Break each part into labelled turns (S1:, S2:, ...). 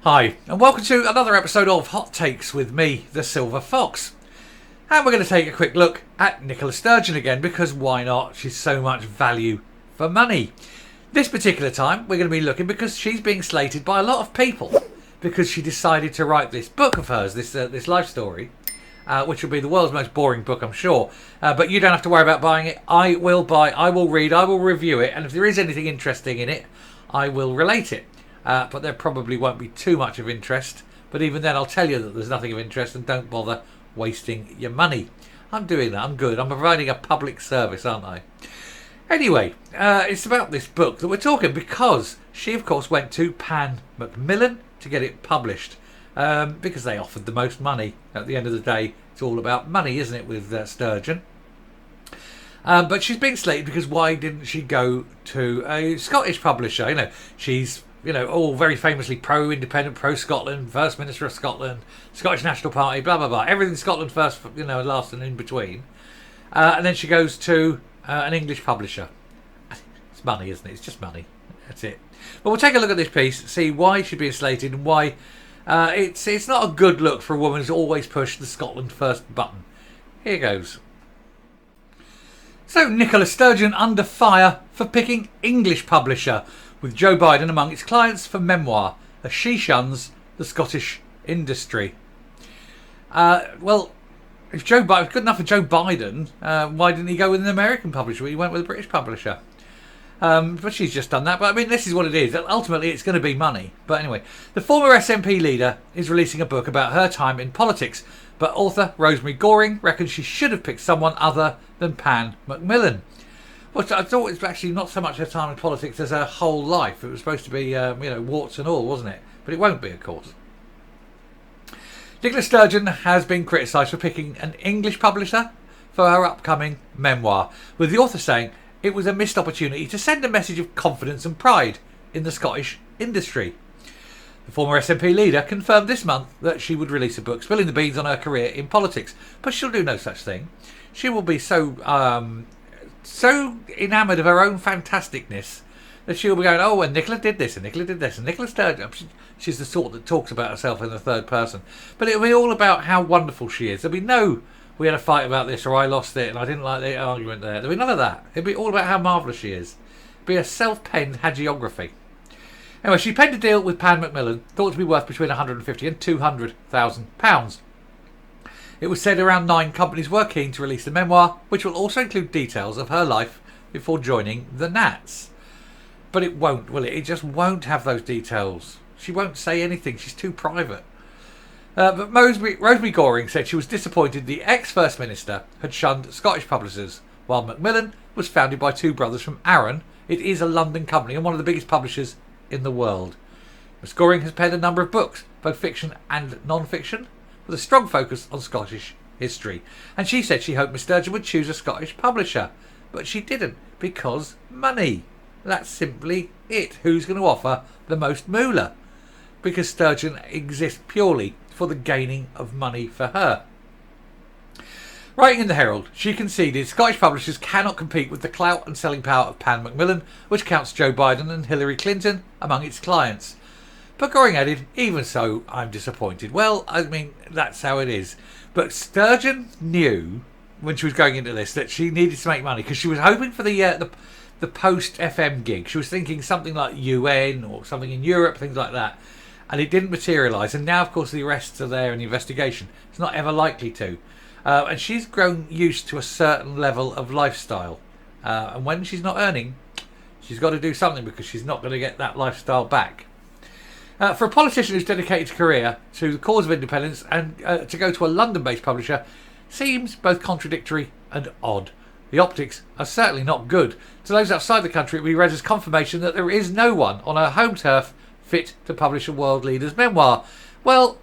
S1: Hi, and welcome to another episode of Hot Takes with me, the Silver Fox. And we're going to take a quick look at Nicola Sturgeon again, because why not? She's so much value for money. This particular time, we're going to be looking because she's being slated by a lot of people because she decided to write this book of hers, this life story, which will be the world's most boring book, I'm sure. But you don't have to worry about buying it. I will read, I will review it, and if there is anything interesting in it, I will relate it. But there probably won't be too much of interest. But even then, I'll tell you that there's nothing of interest, and don't bother wasting your money. I'm doing that. I'm good. I'm providing a public service, aren't I? Anyway, it's about this book that we're talking because she, of course, went to Pan Macmillan to get it published because they offered the most money. At the end of the day, it's all about money, isn't it, with Sturgeon? But she's being slated because why didn't she go to a Scottish publisher? She's all very famously pro-independent, pro-Scotland, First Minister of Scotland, Scottish National Party, blah, blah, blah. Everything Scotland first, last and in between. And then she goes to an English publisher. It's money, isn't it? It's just money. That's it. But we'll take a look at this piece, see why she's being slated and why it's not a good look for a woman who's always pushed the Scotland first button. Here goes. So, Nicola Sturgeon under fire for picking English publisher, with Joe Biden among its clients for memoir, as she shuns the Scottish industry. Well, if Joe Biden was good enough for Joe Biden, why didn't he go with an American publisher? He went with a British publisher. But she's just done that. But I mean, this is what it is. Ultimately, it's going to be money. But anyway, the former SNP leader is releasing a book about her time in politics. But author Rosemary Goring reckons she should have picked someone other than Pan Macmillan. Well, I thought it was actually not so much her time in politics as her whole life. It was supposed to be, warts and all, wasn't it? But it won't be, of course. Nicola Sturgeon has been criticised for picking an English publisher for her upcoming memoir, with the author saying it was a missed opportunity to send a message of confidence and pride in the Scottish industry. The former SNP leader confirmed this month that she would release a book spilling the beans on her career in politics, but she'll do no such thing. She will be so enamoured of her own fantasticness that she'll be going, oh, and Nicola did this, and Nicola did this, and Nicola Sturgeon. She's the sort that talks about herself in the third person. But it'll be all about how wonderful she is. There'll be no, we had a fight about this, or I lost it, and I didn't like the argument there. There'll be none of that. It'll be all about how marvellous she is. It'll be a self-penned hagiography. Anyway, she penned a deal with Pan Macmillan, thought to be worth between £150,000 and £200,000. It was said around 9 companies were keen to release the memoir, which will also include details of her life before joining the Nats. But it won't, will it? It just won't have those details. She won't say anything. She's too private. But Rosemary Goring said she was disappointed the ex-First Minister had shunned Scottish publishers, while Macmillan was founded by 2 brothers from Arran. It is a London company and one of the biggest publishers in the world. Ms Goring has penned a number of books, both fiction and non-fiction, with a strong focus on Scottish history. And she said she hoped Miss Sturgeon would choose a Scottish publisher. But she didn't, because money. That's simply it. Who's going to offer the most moolah? Because Sturgeon exists purely for the gaining of money for her. Writing in the Herald, she conceded Scottish publishers cannot compete with the clout and selling power of Pan Macmillan, which counts Joe Biden and Hillary Clinton among its clients. But Goring added, even so, I'm disappointed. Well, I mean, that's how it is. But Sturgeon knew, when she was going into this, that she needed to make money, because she was hoping for the post-FM gig. She was thinking something like UN or something in Europe, things like that. And it didn't materialise. And now, of course, the arrests are there and the investigation. It's not ever likely to. And she's grown used to a certain level of lifestyle. And when she's not earning, she's got to do something, because she's not going to get that lifestyle back. For a politician who's dedicated his career to the cause of independence and to go to a London-based publisher seems both contradictory and odd. The optics are certainly not good. To those outside the country, it will be read as confirmation that there is no one on her home turf fit to publish a world leader's memoir. Well,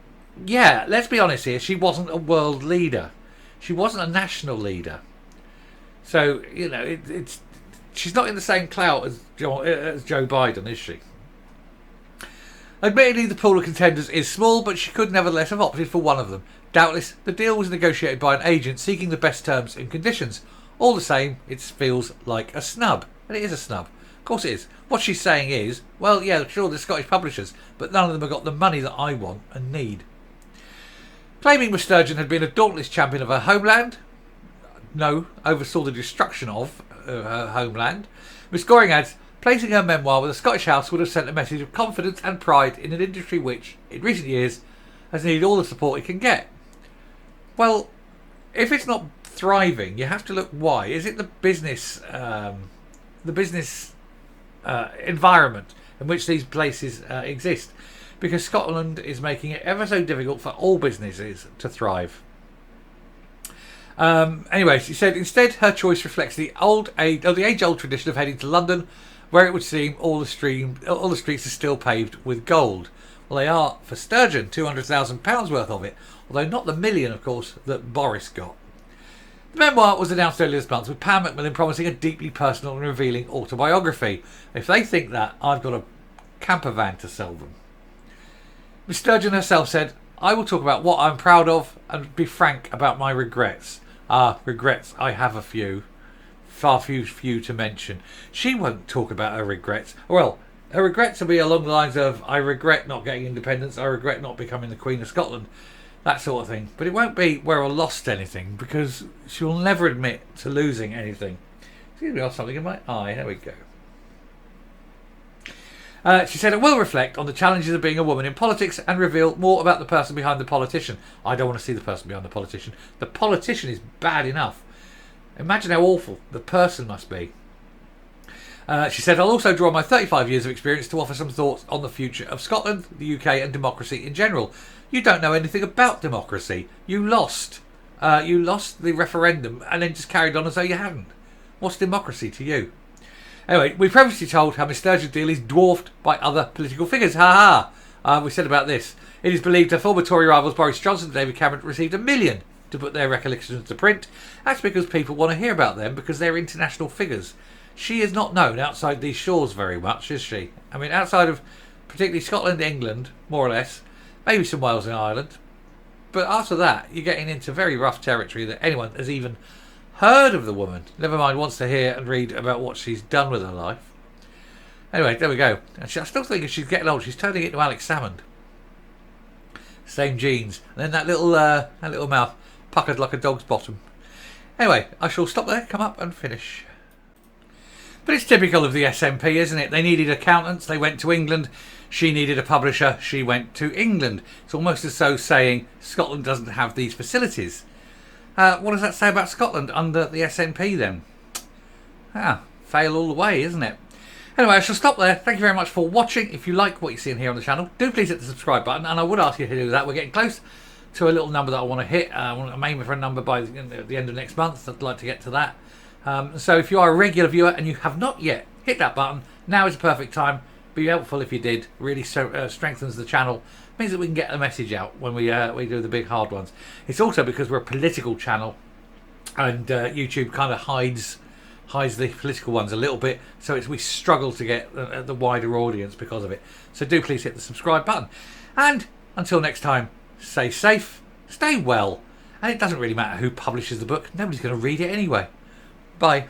S1: yeah, let's be honest here. She wasn't a world leader. She wasn't a national leader. So, she's not in the same clout as Joe Biden, is she? Admittedly, the pool of contenders is small, but she could nevertheless have opted for one of them. Doubtless, the deal was negotiated by an agent seeking the best terms and conditions. All the same, it feels like a snub. And it is a snub. course it is. What she's saying is, well, yeah, sure, the Scottish publishers, but none of them have got the money that I want and need. Claiming Miss Sturgeon had been a dauntless champion of her homeland, no, oversaw the destruction of her homeland, Miss Goring adds, placing her memoir with the Scottish House would have sent a message of confidence and pride in an industry which, in recent years, has needed all the support it can get. Well, if it's not thriving, you have to look why. Is it the business environment in which these places exist? Because Scotland is making it ever so difficult for all businesses to thrive. Anyway, she said instead her choice reflects the age-old tradition of heading to London, where it would seem all the streets are still paved with gold. Well, they are for Sturgeon, £200,000 worth of it, although not the million, of course, that Boris got. The memoir was announced earlier this month, with Pam Macmillan promising a deeply personal and revealing autobiography. If they think that, I've got a camper van to sell them. Miss Sturgeon herself said, I will talk about what I'm proud of and be frank about my regrets. Regrets, I have a few. Far few to mention. She won't talk about her regrets. Well, her regrets will be along the lines of, I regret not getting independence, I regret not becoming the Queen of Scotland, that sort of thing. But it won't be where I lost anything, because she'll never admit to losing anything. Excuse me, I have something in my eye. There we go. She said it will reflect on the challenges of being a woman in politics and reveal more about the person behind the politician. I don't want to see the person behind the politician. The politician is bad enough. Imagine how awful the person must be. She said, I'll also draw on my 35 years of experience to offer some thoughts on the future of Scotland, the UK and democracy in general. You don't know anything about democracy. You lost. You lost the referendum and then just carried on as though you hadn't. What's democracy to you? Anyway, we previously told how Miss Sturgeon's deal is dwarfed by other political figures. Ha ha! We said about this. It is believed her former Tory rivals Boris Johnson and David Cameron received $1 million to put their recollections to print. That's because people want to hear about them because they're international figures. She is not known outside these shores very much, is she? I mean, outside of particularly Scotland, England, more or less, maybe some Wales and Ireland. But after that, you're getting into very rough territory that anyone has even heard of the woman. Never mind wants to hear and read about what she's done with her life. Anyway, there we go. And I still think as she's getting old, she's turning into Alex Salmond. Same jeans. And then that little mouth puckered like a dog's bottom. Anyway, I shall stop there, come up and finish. But it's typical of the SNP, isn't it? They needed accountants, they went to England. She needed a publisher, she went to England. It's almost as though saying Scotland doesn't have these facilities. What does that say about Scotland under the SNP then? Fail all the way, isn't it? Anyway, I shall stop there. Thank you very much for watching. If you like what you're seeing here on the channel, do please hit the subscribe button. And I would ask you to do that. We're getting close to a little number that I want to hit. I'm aiming for a number by the end of next month. I'd like to get to that. So if you are a regular viewer and you have not yet hit that button, now is the perfect time. Be helpful if you did. Really strengthens the channel. Means that we can get the message out when we do the big hard ones. It's also because we're a political channel, and YouTube kind of hides the political ones a little bit, so we struggle to get the wider audience because of it. So do please hit the subscribe button. And until next time, stay safe, stay well, and it doesn't really matter who publishes the book. Nobody's going to read it anyway. Bye.